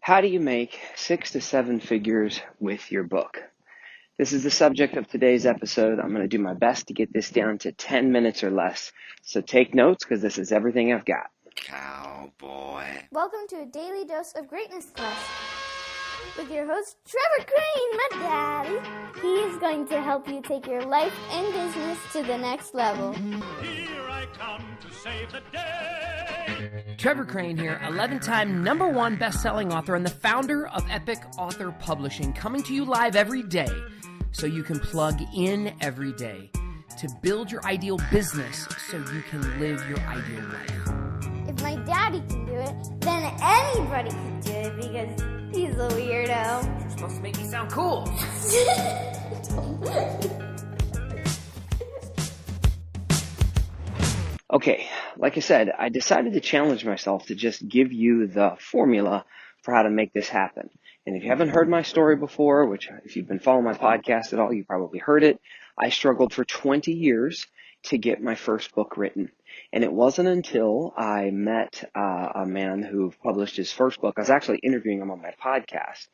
How do you make 6 to 7 figures with your book? This is the subject of today's episode. I'm going to do my best to get this down to 10 minutes or less. So take notes because this is everything I've got. Cowboy. Welcome to a daily dose of greatness quest with your host, Trevor Crane, my daddy. He is going to help you take your life and business to the next level. Here I come to save the day. Trevor Crane here, 11-time #1 best-selling author and the founder of Epic Author Publishing, coming to you live every day so you can plug in every day to build your ideal business so you can live your ideal life. If my daddy can do it, then anybody can do it because he's a weirdo. You're supposed to make me sound cool. Okay, like I said, I decided to challenge myself to just give you the formula for how to make this happen. And if you haven't heard my story before, which if you've been following my podcast at all, you probably heard it, I struggled for 20 years to get my first book written. And it wasn't until I met a man who published his first book. I was actually interviewing him on my podcast.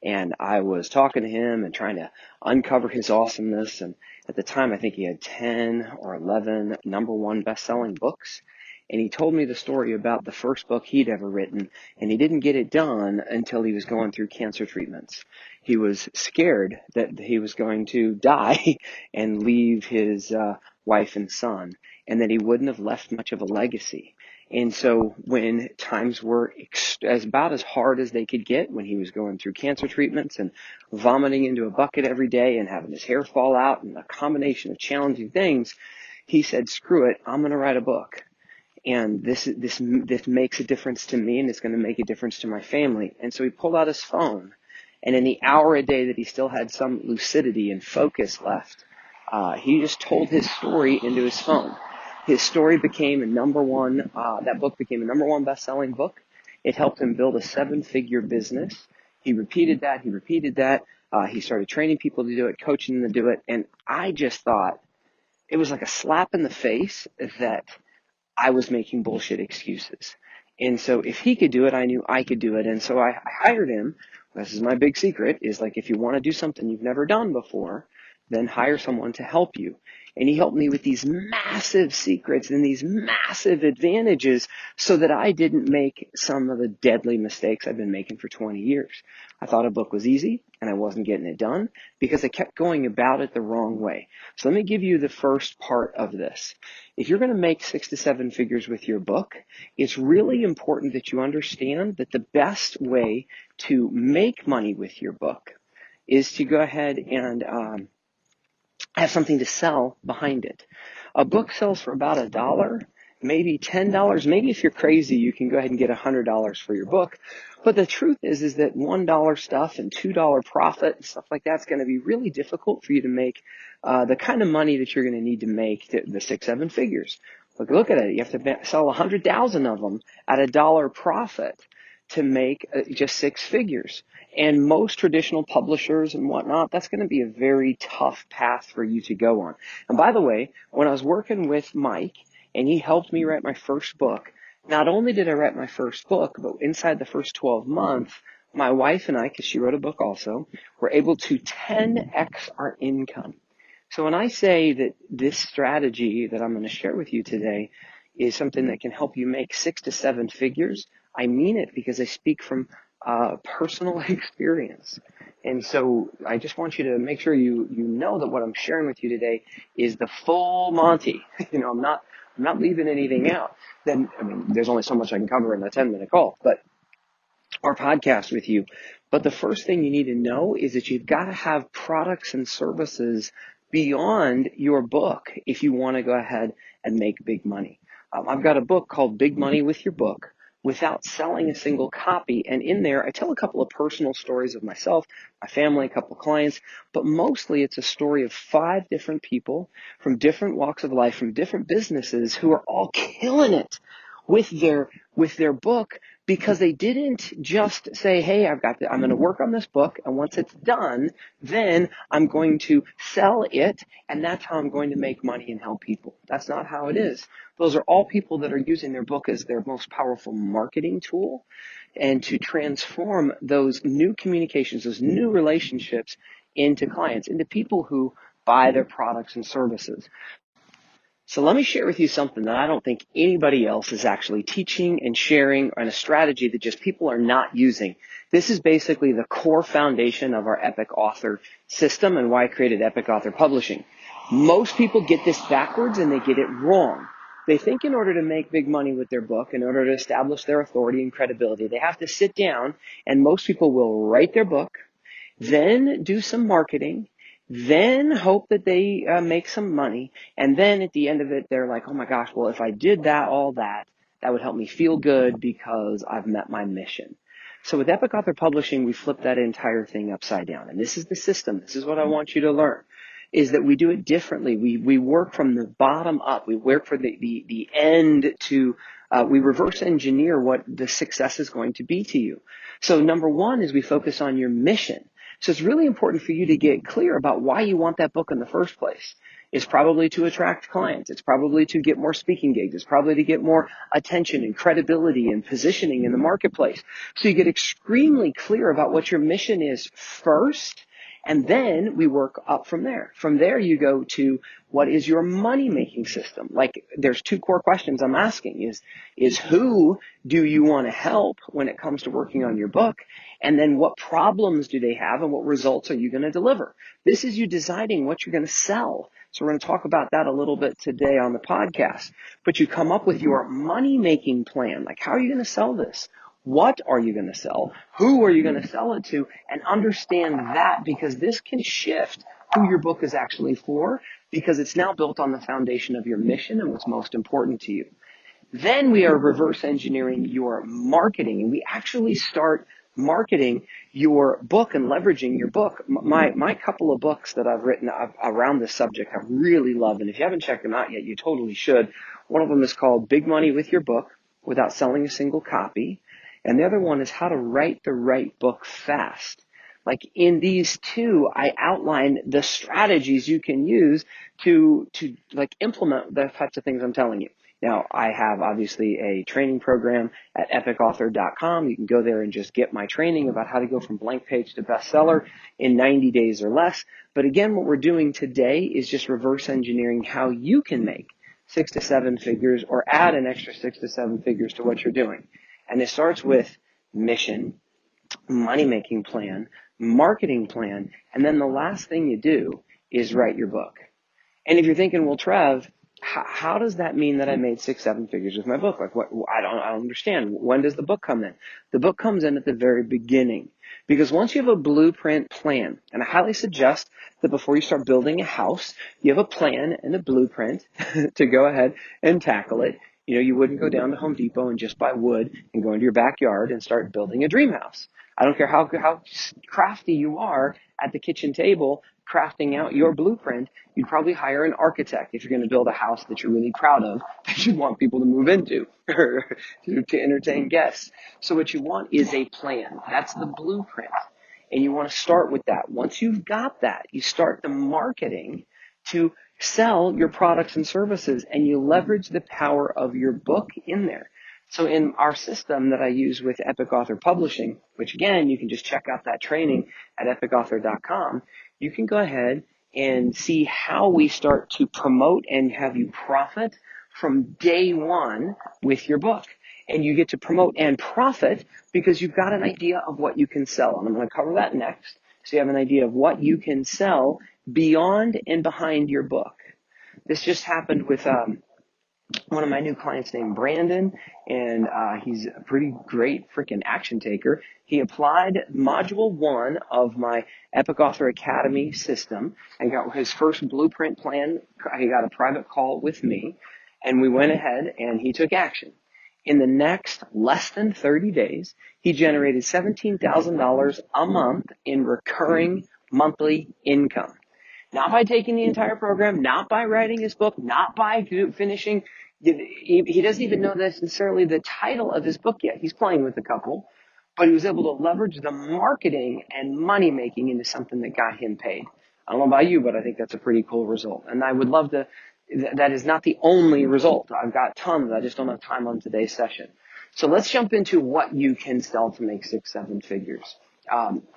And I was talking to him and trying to uncover his awesomeness. And at the time, I think he had 10 or 11 #1 best-selling books. And he told me the story about the first book he'd ever written, and he didn't get it done until he was going through cancer treatments. He was scared that he was going to die and leave his wife and son, and that he wouldn't have left much of a legacy. And so when times were about as hard as they could get, when he was going through cancer treatments and vomiting into a bucket every day and having his hair fall out and a combination of challenging things, he said, screw it, I'm going to write a book. And this makes a difference to me, and it's going to make a difference to my family. And so he pulled out his phone, and in the hour a day that he still had some lucidity and focus left, he just told his story into his phone. His story became a #1, that book became a #1 best-selling book. It helped him build a 7-figure business. He repeated that. He started training people to do it, coaching them to do it. And I just thought it was like a slap in the face that I was making bullshit excuses. And so if he could do it, I knew I could do it. And so I hired him. This is my big secret, is like, if you want to do something you've never done before, then hire someone to help you. And he helped me with these massive secrets and these massive advantages so that I didn't make some of the deadly mistakes I've been making for 20 years. I thought a book was easy and I wasn't getting it done because I kept going about it the wrong way. So let me give you the first part of this. If you're going to make 6 to 7 figures with your book, it's really important that you understand that the best way to make money with your book is to go ahead and have something to sell behind it. A book sells for about $1, maybe $10. Maybe if you're crazy, you can go ahead and get $100 for your book. But the truth is that $1 stuff and $2 profit and stuff like that's going to be really difficult for you to make the kind of money that you're going to need to make the 6-7 figures. Look at it. You have to sell 100,000 of them at $1 profit to make just 6 figures. And most traditional publishers and whatnot, that's going to be a very tough path for you to go on. And by the way, when I was working with Mike and he helped me write my first book, not only did I write my first book, but inside the first 12 months, my wife and I, because she wrote a book also, were able to 10x our income. So when I say that this strategy that I'm going to share with you today is something that can help you make 6 to 7 figures, I mean it because I speak from personal experience. And so I just want you to make sure you know that what I'm sharing with you today is the full Monty. I'm not leaving anything out. There's only so much I can cover in a 10-minute call, or podcast with you. But the first thing you need to know is that you've got to have products and services beyond your book if you want to go ahead and make big money. I've got a book called Big Money with Your Book, without selling a single copy. And in there, I tell a couple of personal stories of myself, my family, a couple of clients, but mostly it's a story of 5 different people from different walks of life, from different businesses who are all killing it with their book because they didn't just say, hey, I'm going to work on this book, and once it's done, then I'm going to sell it, and that's how I'm going to make money and help people. That's not how it is. Those are all people that are using their book as their most powerful marketing tool, and to transform those new communications, those new relationships into clients, into people who buy their products and services. So let me share with you something that I don't think anybody else is actually teaching and sharing, and a strategy that just people are not using. This is basically the core foundation of our Epic Author system and why I created Epic Author Publishing. Most people get this backwards and they get it wrong. They think in order to make big money with their book, in order to establish their authority and credibility, they have to sit down, and most people will write their book, then do some marketing, then hope that they make some money, and then at the end of it, they're like, oh my gosh, well, if I did that, all that would help me feel good because I've met my mission. So with Epic Author Publishing, we flip that entire thing upside down. And this is the system. This is what I want you to learn, is that we do it differently. We work from the bottom up. We work for the end to, we reverse engineer what the success is going to be to you. So number one is we focus on your mission. So it's really important for you to get clear about why you want that book in the first place. It's probably to attract clients. It's probably to get more speaking gigs. It's probably to get more attention and credibility and positioning in the marketplace. So you get extremely clear about what your mission is first, and then we work up from there. From there, you go to what is your money-making system? Like, there's two core questions I'm asking is who do you want to help when it comes to working on your book? And then what problems do they have and what results are you going to deliver? This is you deciding what you're going to sell. So we're going to talk about that a little bit today on the podcast. But you come up with your money-making plan. Like, how are you going to sell this? What are you going to sell? Who are you going to sell it to? And understand that, because this can shift who your book is actually for, because it's now built on the foundation of your mission and what's most important to you. Then we are reverse engineering your marketing, and we actually start marketing your book and leveraging your book. My couple of books that I've written around this subject I really love, and if you haven't checked them out yet, you totally should. One of them is called Big Money with Your Book Without Selling a Single Copy, and the other one is How to Write the Right Book Fast. Like, in these two, I outline the strategies you can use to like implement the types of things I'm telling you. Now, I have obviously a training program at epicauthor.com. You can go there and just get my training about how to go from blank page to bestseller in 90 days or less. But again, what we're doing today is just reverse engineering how you can make 6 to 7 figures or add an extra 6 to 7 figures to what you're doing. And it starts with mission, money-making plan, marketing plan, and then the last thing you do is write your book. And if you're thinking, well, Trev, how does that mean that I made 6, 7 figures with my book? Like, what? I don't understand. When does the book come in? The book comes in at the very beginning, because once you have a blueprint plan, and I highly suggest that before you start building a house, you have a plan and a blueprint to go ahead and tackle it. You know, you wouldn't go down to Home Depot and just buy wood and go into your backyard and start building a dream house. I don't care how crafty you are at the kitchen table crafting out your blueprint. You'd probably hire an architect if you're going to build a house that you're really proud of, that you want people to move into or to entertain guests. So what you want is a plan. That's the blueprint. And you want to start with that. Once you've got that, you start the marketing to sell your products and services, and you leverage the power of your book in there. So in our system that I use with Epic Author Publishing, which again, you can just check out that training at epicauthor.com, you can go ahead and see how we start to promote and have you profit from day one with your book. And you get to promote and profit because you've got an idea of what you can sell. And I'm going to cover that next. So you have an idea of what you can sell beyond and behind your book. This just happened with one of my new clients named Brandon, and he's a pretty great freaking action taker. He applied module 1 of my Epic Author Academy system and got his first blueprint plan. He got a private call with me, and we went ahead and he took action. In the next less than 30 days, he generated $17,000 a month in recurring monthly income. Not by taking the entire program, not by writing his book, not by finishing, He doesn't even know necessarily the title of his book yet. He's playing with a couple, but he was able to leverage the marketing and money making into something that got him paid. I don't know about you, but I think that's a pretty cool result. And I would love to, that is not the only result. I've got tons. I just don't have time on today's session. So let's jump into what you can sell to make 6-7 figures.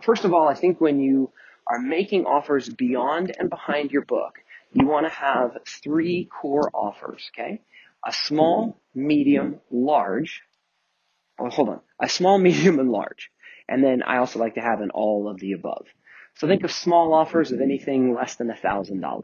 First of all, I think when you are making offers beyond and behind your book, you want to have 3 core offers, okay? A small, medium, large. Oh, hold on. A small, medium, and large. And then I also like to have an all of the above. So think of small offers of anything less than $1,000.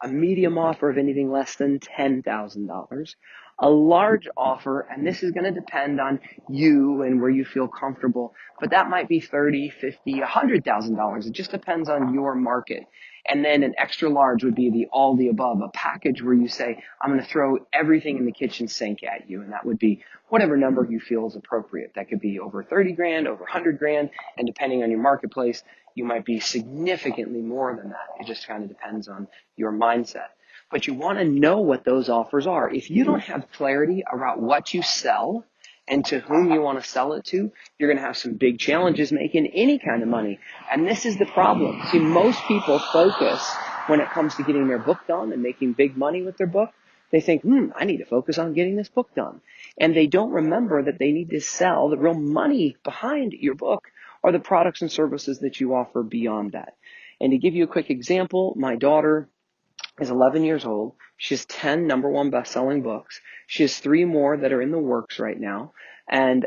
A medium offer of anything less than $10,000, a large offer, and this is going to depend on you and where you feel comfortable, but that might be $30,000, $50,000, $100,000. It just depends on your market. And then an extra large would be the all the above, a package where you say, I'm going to throw everything in the kitchen sink at you, and that would be whatever number you feel is appropriate. That could be over 30 grand, over 100 grand, and depending on your marketplace, you might be significantly more than that. It just kind of depends on your mindset. But you want to know what those offers are. If you don't have clarity about what you sell and to whom you want to sell it to, you're going to have some big challenges making any kind of money. And this is the problem. See, most people focus when it comes to getting their book done and making big money with their book. They think, I need to focus on getting this book done. And they don't remember that they need to sell the real money behind your book or the products and services that you offer beyond that. And to give you a quick example, my daughter is 11 years old. She has 10 number one best-selling books. She has 3 more that are in the works right now. And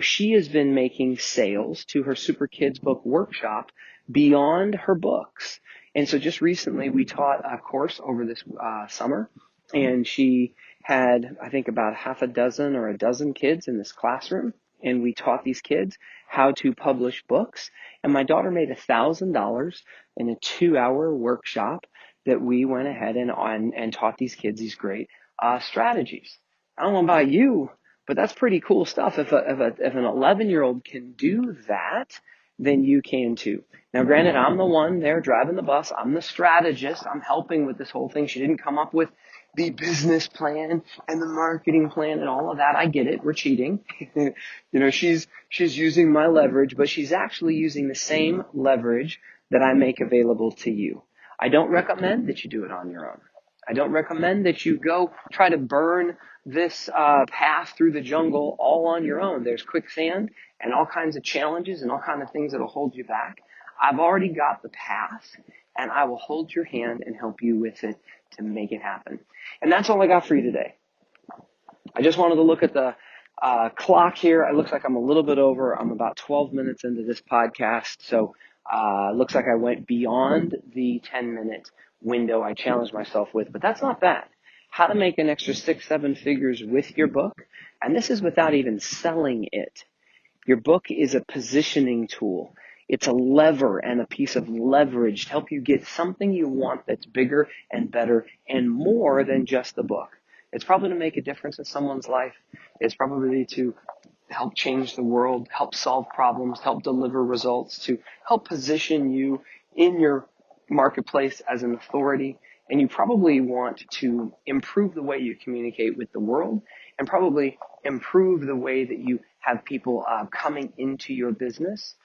she has been making sales to her Super Kids book workshop beyond her books. And so just recently we taught a course over this summer, and she had, I think, about half a dozen or a dozen kids in this classroom. And we taught these kids how to publish books. And my daughter made $1,000 in a 2-hour workshop that we went ahead and taught these kids these great strategies. I don't know about you, but that's pretty cool stuff. If an 11-year-old can do that, then you can too. Now, granted, I'm the one there driving the bus. I'm the strategist. I'm helping with this whole thing. She didn't come up with the business plan and the marketing plan and all of that. I get it. We're cheating. She's using my leverage, but she's actually using the same leverage that I make available to you. I don't recommend that you do it on your own. I don't recommend that you go try to burn this path through the jungle all on your own. There's quicksand and all kinds of challenges and all kinds of things that will hold you back. I've already got the path, and I will hold your hand and help you with it to make it happen. And that's all I got for you today. I just wanted to look at the clock here. It looks like I'm a little bit over. I'm about 12 minutes into this podcast, so looks like I went beyond the 10-minute window I challenged myself with, but that's not bad. How to make an extra 6-7 figures with your book, and this is without even selling it. Your book is a positioning tool. It's a lever and a piece of leverage to help you get something you want that's bigger and better and more than just the book. It's probably to make a difference in someone's life. It's probably to help change the world, help solve problems, help deliver results, to help position you in your marketplace as an authority. And you probably want to improve the way you communicate with the world and probably improve the way that you have people coming into your business.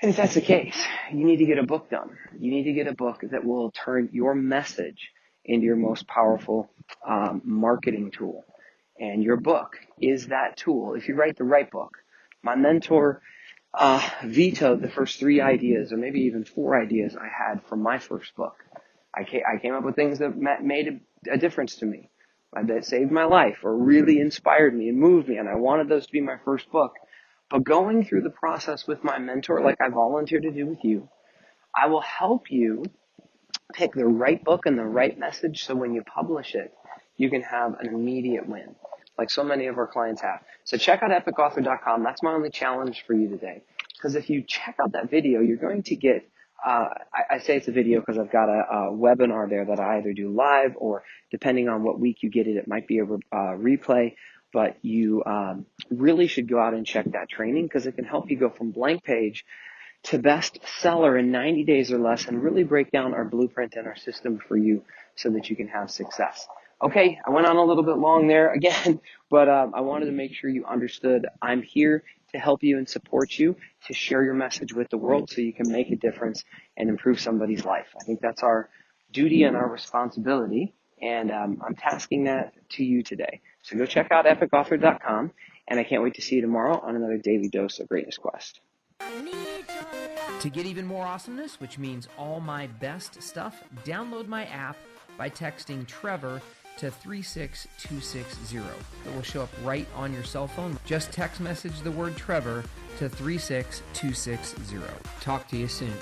And if that's the case, you need to get a book done. You need to get a book that will turn your message into your most powerful marketing tool. And your book is that tool. If you write the right book, my mentor vetoed the first 3 ideas, or maybe even 4 ideas I had from my first book. I came up with things that made a difference to me, that saved my life, or really inspired me and moved me, and I wanted those to be my first book. But going through the process with my mentor, like I volunteered to do with you, I will help you pick the right book and the right message so when you publish it, you can have an immediate win, like so many of our clients have. So check out epicauthor.com. That's my only challenge for you today. Because if you check out that video, you're going to get, I say it's a video because I've got a webinar there that I either do live or depending on what week you get it, it might be a replay. But you really should go out and check that training because it can help you go from blank page to best seller in 90 days or less and really break down our blueprint and our system for you so that you can have success. Okay, I went on a little bit long there again, but I wanted to make sure you understood I'm here to help you and support you, to share your message with the world so you can make a difference and improve somebody's life. I think that's our duty and our responsibility, and I'm tasking that to you today. So go check out epicauthor.com, and I can't wait to see you tomorrow on another daily dose of Greatness Quest. To get even more awesomeness, which means all my best stuff, download my app by texting Trevor to 36260. It will show up right on your cell phone. Just text message the word Trevor to 36260. Talk to you soon.